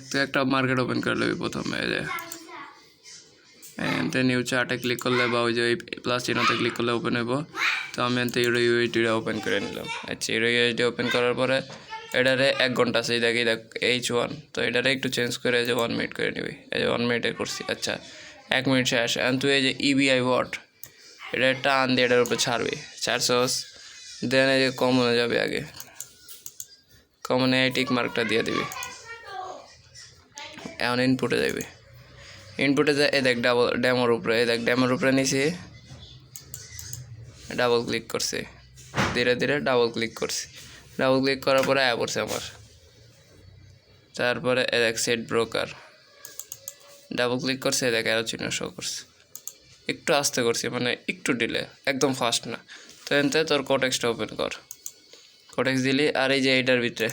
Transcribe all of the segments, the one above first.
তুই একটা market open করে নেবি প্রথমে, এই যে এনতে নিউ চার্টে ক্লিক করলে বা ওই যে ওই প্লাস চিহ্নতে ক্লিক করলে ওপেন হইব। তো আমি এনতে ইউএসডিটা ওপেন করে নিলাম। আচ্ছা ইউএসডি ওপেন করার পরে এটারে 1 ঘন্টা সেই দেখি দেখ H1, তো এটারে একটু চেঞ্জ করে যে 1 মিনিট করে নিবি। এই যে 1 মিনিটে করছি। আচ্ছা 1 মিনিট শেষ। এখন তুই এই যে ইবিআই ওয়াট এটা টান দিয়ে এটার উপরে ছাড়বি, 400 দেন এই যে কমনে যাবে, আগে কমনে এই টিক মার্কটা দিয়ে দিবি। এখন ইনপুটে যাবি, ইনপুটে যায় এই দেখ ডেমোর উপরে, এই দেখ ডেমোর উপরে নিছি, ডাবল ক্লিক করছি, ধীরে ধীরে ডাবল ক্লিক করছি। ডাবল ক্লিক করার পরে আয়া পড়ছে আমার। তারপরে এই দেখ সেট ব্রোকার, ডাবল ক্লিক করছে, এই দেখ আরও চিহ্ন শো করছে। একটু আস্তে করছি, মানে একটু ডিলে, একদম ফাস্ট না। তো এনতে তোর কোটেক্সটা ওপেন কর, কোটেক্স দিলি। আর এই যে এইটার ভিতরে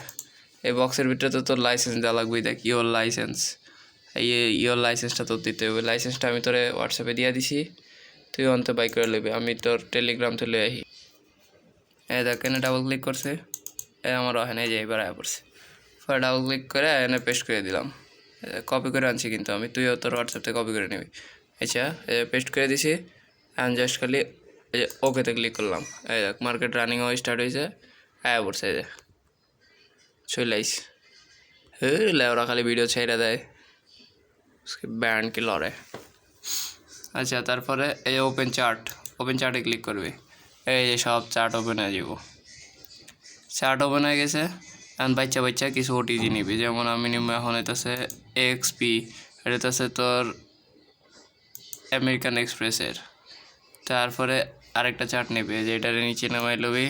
এই বক্সের ভিতরে তো তোর লাইসেন্স দেওয়া লাগবে। দেখ ইওর লাইসেন্স, এই ইওর লাইসেন্সটা তোর দিতে হবে। লাইসেন্সটা আমি তোরে হোয়াটসঅ্যাপে দিয়ে দিছি, তুই অন্তে বাই করে নেবি, আমি তোর টেলিগ্রাম চলে আহি। এই দেখ এনে ডাবল ক্লিক করছে, এই আমার ওখানে যে এবার আয়া পড়ছে। পরে ডাবল ক্লিক করে এনে পেস্ট করে দিলাম, কপি করে আনছি কিন্তু আমি, তুইও তোর হোয়াটসঅ্যাপ থেকে কপি করে নিবি। আচ্ছা পেস্ট করে দিছি। এখন জাস্ট খালি এই যে ওকেতে ক্লিক করলাম, এই দেখ মার্কেট রানিংও স্টার্ট হয়েছে, আয়া পড়ছে। এই যে চলে আইস, লেওরা খালি ভিডিও ছেড়ে দেয়, ব্যান্ড কি লড়ে। আচ্ছা তারপরে এই ওপেন চার্ট, ওপেন চার্টে ক্লিক করবি, এই যে সব চার্ট ওপেন হয়ে যাব। চার্ট ওপেন হয়ে গেছে। এখন বাচ্চা বাচ্চা কিছু ওটিজি নিবি, যেমন আমি নিব এখন এটাছে এক্সপি, এটাছে তোর আমেরিকান এক্সপ্রেসের। তারপরে আরেকটা চার্ট নেবে, যে এটার নিচে নামাই লবি,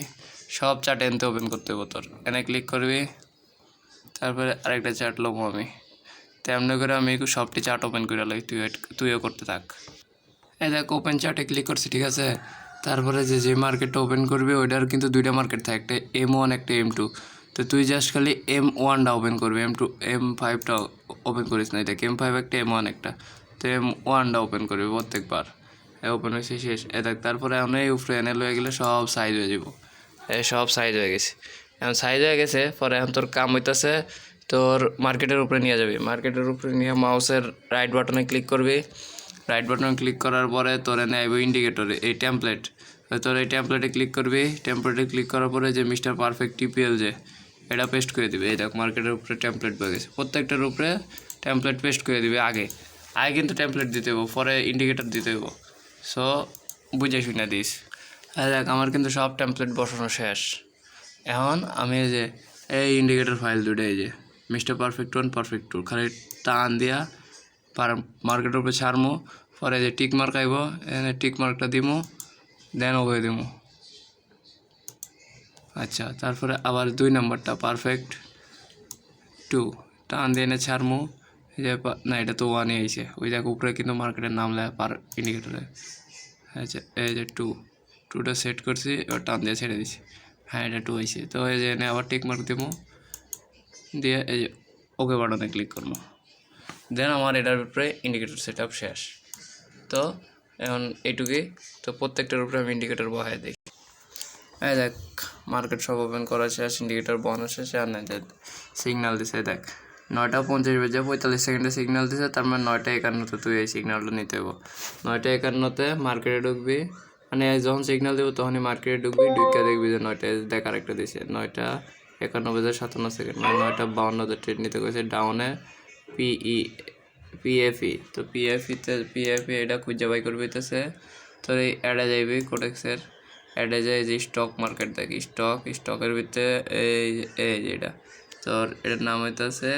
সব চার্ট এনতে ওপেন করতে হবে তোর, এনে ক্লিক করবি। তারপরে আরেকটা চার্ট লবো আমি, তেমনি করে আমি সবটি চার্ট ওপেন করে লই, তুইও করতে থাক। এই দেখ ওপেন চার্টে ক্লিক করছি, ঠিক আছে। তারপরে যে মার্কেটটা ওপেন করবি ওইটার কিন্তু 2টা মার্কেট থাকে, একটা M1 একটা M2। তো তুই জাস্ট খালি M1টা ওপেন করবি, M5টা ওপেন করিস না। দেখ M5 একটা M1 একটা, তো M1টা ওপেন করবি প্রত্যেকবার। ওপেন হয়েছে শেষ। এ দেখ তারপরে আমরা এই উপরে এনে লয়ে গেলে সব সাইজ হয়ে যাব। সব সাইজ হয়ে গেছে। এখন সাইজ হয়ে গেছে পরে এখন তোর কাম হইতেছে তোর মার্কেটের উপরে নিয়ে যাবি। মার্কেটের উপরে নিয়ে মাউসের রাইট বাটনে ক্লিক করবি। রাইট বাটনে ক্লিক করার পরে তোর এনে আইব ইন্ডিকেটরে এই টেমপ্লেট, তোর এই টেমপ্লেটে ক্লিক করবি। টেমপ্লেটে ক্লিক করার পরে যে মিস্টার পারফেক্ট টিপিএল যে এটা পেস্ট করে দিবে। এই দেখ মার্কেটের উপরে টেমপ্লেট পেয়ে গেছে, প্রত্যেকটার উপরে টেমপ্লেট পেস্ট করে দিবে। আগে কিন্তু টেমপ্লেট দিতে হবো, পরে ইন্ডিকেটর দিতে হবো। সো বুঝে শুনে দিস। দেখ আমার কিন্তু সব টেমপ্লেট বসানো শেষ। এখন আমি এই যে এই ইন্ডিকেটর ফাইল দুটো, এই যে মিস্টার পারফেক্ট 1 পারফেক্ট 2 খালি টান দিয়া মার্কেটের উপরে ছাড়মো। পরে যে টিক মার্ক আইব, এখানে টিক মার্কটা দিমু, দেন ওকে দিমু। আচ্ছা তারপরে আবার 2 নম্বরটা পারফেক্ট 2 টান দিয়ে এনে ছাড়মু। এই যে না এটা তো 1 আইছে, ওই দেখ উপরে কিন্তু মার্কেটের নাম লেখা পার ইন্ডিকেটরে। আচ্ছা এই যে 2টা সেট করছি, এবার টান দিয়ে ছেড়ে দিছি। হ্যাঁ এটা 2 আইছে। তো এই যে এনে আবার টিক মার্ক দেবো, দিয়ে এই যে ওকে বাটনে ক্লিক করবো। দেন আমার এটার উপরে ইন্ডিকেটর সেট আপ শেষ। তো এখন এইটুকুই। তো প্রত্যেকটার উপরে আমি ইন্ডিকেটর বহাই দিই। এই দেখ মার্কেট সব ওপেন করা শেষ, ইন্ডিকেটর বহানো শেষ। আর না সিগন্যাল দিছে, দেখ 9:50 বেজে 45 সেকেন্ডে সিগন্যাল দিছে, তার মানে 9:51 তুই এই সিগন্যালটা নিতে হবো। 9:51 মার্কেটে ঢুকবি, মানে যখন সিগন্যাল দেবো তখনই মার্কেটে ঢুকবি। ঢুকে দেখবি যে 9টায় দেখ আরেকটা দিছে 9:51:57, মানে 9:52 ট্রেড নিতে গেছে ডাউনে পিএফই। তো পিএফই এটা খুঁজে বাই করবি। হইতেছে তোর এই অ্যাডে যাইবি, কোটেক্সের অ্যাডে যায় যে স্টক মার্কেট দেখি, স্টকের ভিতরে এই যে এটা তোর এটার নাম হইতেছে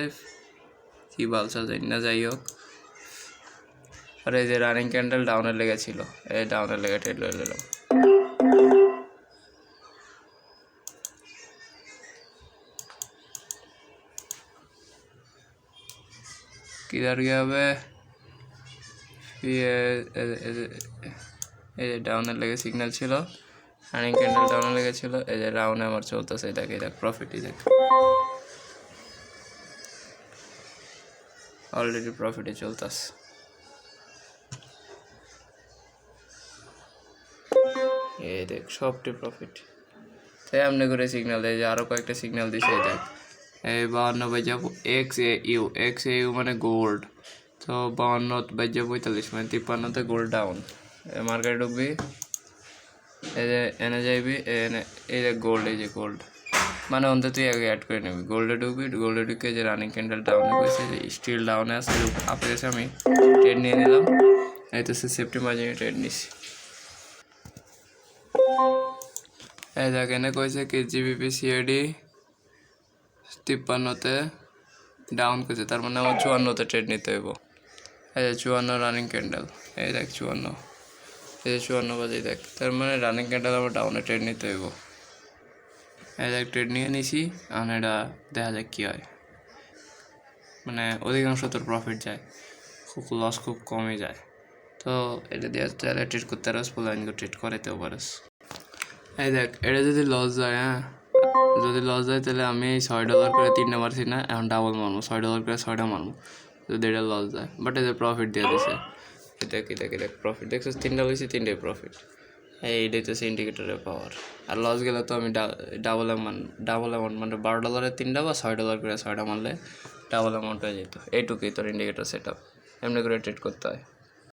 কি বালসা জানি না, যাই হোক। আর এই যে রানিং ক্যান্ডেল ডাউনের লেগেছিল, এই ডাউনের লেগে ট্রেড লয়ে নিলাম। কিধার গিয়ে হবে, এই যে ডাউনের লেগে সিগন্যাল ছিল, রানিং ক্যান্ডেল ডাউনে লেগেছিল। এই যে রাউন্ডে আমার চলতেছে, এটাকে দেখ প্রফিটই দেখ, অলরেডি প্রফিটে চলতেছে। এই দেখ সবটি প্রফিট। তাই এমনি করে সিগন্যাল দেয় যে আরও কয়েকটা সিগন্যাল দিছে। এই দেখ এই 52 বাজে এক্স এ ইউ মানে গোল্ড, তো 52 বাজে 45 মানে 53তে গোল্ড ডাউন। মার্কেটে ঢুকবি, এই যে এনে যাইবি, এনে এই যে গোল্ড, এই যে গোল্ড মানে অন্তত তুই আগে অ্যাড করে নিবি। গোল্ডে ঢুকবি, গোল্ডে ঢুকে যে রানিং ক্যান্ডেল ডাউনে গেছে, যে স্টিল ডাউনে আছে, আপে গেছে, আমি ট্রেড নিয়ে নিলাম। এই তো সেফটি মার্জিনে ট্রেড নিছি। এই দেখ এনে কইছে কি জিবিপি সিএডি 53তে ডাউন করছে, তার মানে আমার 54তে ট্রেড নিতে হইব। এই যে 54 রানিং ক্যান্ডেল, এই দেখ 54, এই যে 54 বাজে দেখ, তার মানে রানিং ক্যান্ডেল আমার ডাউনে ট্রেড নিতে হইব। এই দেখ ট্রেড নিয়ে নিছি, আর এটা দেখা যাক কী হয়। মানে অধিকাংশ তোর প্রফিট যায়, খুব লস খুব কমই যায়। তো এটা দিয়ে চাইলে ট্রেড করতে পারস, পোলাইনকে ট্রেড করাইতেও পারস। এই দেখ এটা যদি লস যায়, হ্যাঁ যদি লস যায় তাহলে আমি $6 করে 3টা মারছি না, এখন ডাবল মারবো, $6 করে 6টা মারবো যদি এটা লস যায়। বাট এদের প্রফিট দিয়ে দিছে, দেখ প্রফিট দেখছিস, 3টা লইছি, 3টাই প্রফিট। এইটাই তো ইন্ডিকেটরের পাওয়ার। আর লস গেলে তো আমি ডাবল অ্যামাউন্ট মানে $12 3টা বা $6 করে 6টা মারলে ডাবল অ্যামাউন্ট হয়ে যেত। এইটুকুই তোর ইন্ডিকেটর সেট আপ, এমনি করে ট্রেড করতে হয়।